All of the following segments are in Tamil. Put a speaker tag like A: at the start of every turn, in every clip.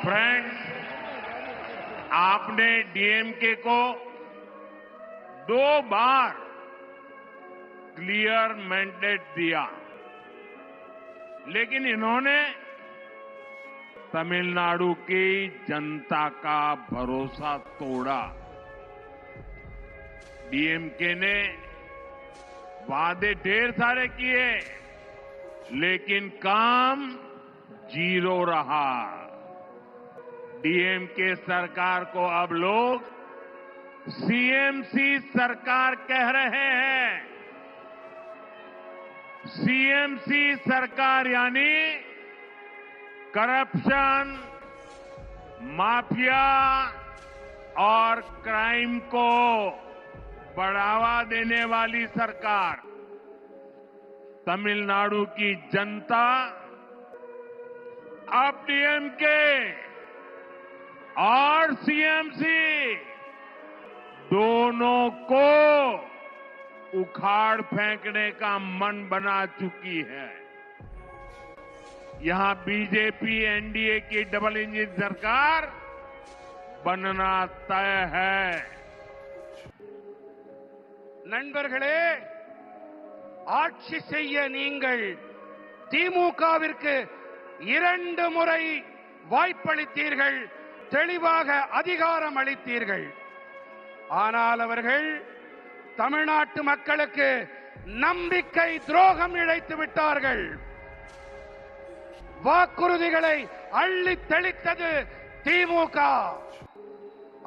A: फ्रेंड्स, आपने डीएमके को 2 बार क्लियर मैंडेट दिया, लेकिन इन्होंने तमिलनाडु की जनता का भरोसा तोड़ा। डीएमके ने वादे ढेर सारे किए, लेकिन काम 0 रहा। डीएमके सरकार को अब लोग सीएमसी सरकार कह रहे हैं। सीएमसी सरकार यानी करप्शन, माफिया और क्राइम को बढ़ावा देने वाली सरकार। तमिलनाडु की जनता अब डीएमके और सीएमसी दोनों को उखाड़ फेंकने का मन बना चुकी है। यहां बीजेपी एनडीए की डबल इंजन सरकार बनना तय है।
B: நண்பர்களே, ஆட்சி செய்ய நீங்கள் திமுகவிற்கு 2 முறை வாய்ப்பளித்தீர்கள், தெளிவாக அதிகாரம் அளித்தீர்கள். ஆனால் அவர்கள் தமிழ்நாட்டு மக்களுக்கு நம்பிக்கை துரோகம் இழைத்து விட்டார்கள். வாக்குறுதிகளை அள்ளி தெளித்தது திமுக.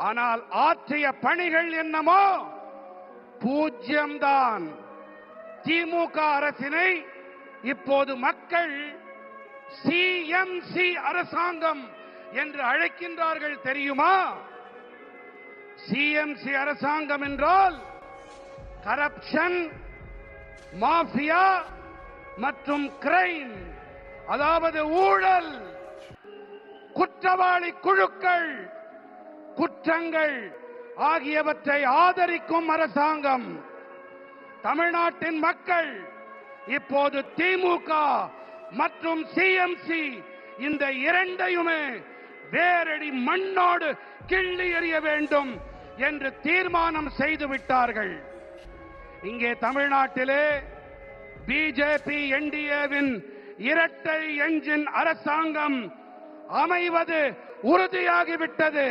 B: ஆனால் ஆற்றிய பணிகள் என்னமோ பூஜ்யம்தான். திமுக அரசினை இப்போது மக்கள் சிஎம்சி அரசாங்கம் என்று அழைக்கின்றார்கள் தெரியுமா? சிஎம்சி அரசாங்கம் என்றால் கரப்ஷன், மாஃபியா மற்றும் கிரைம், அதாவது ஊழல், குற்றவாளி குழுக்கள், குற்றங்கள் ஆகியவற்றை ஆதரிக்கும் அரசாங்கம். தமிழ்நாட்டின் மக்கள் இப்போது திமுக மற்றும் சிஎம்சி இந்த இரண்டையுமே வேரடி மண்ணோடு கிள்ளி எறிய வேண்டும் என்று தீர்மானம் செய்து விட்டார்கள். இங்கே தமிழ்நாட்டிலே பிஜேபி என்டிஏவின் இரட்டை என்ஜின் அரசாங்கம் அமைவது உறுதியாகிவிட்டது.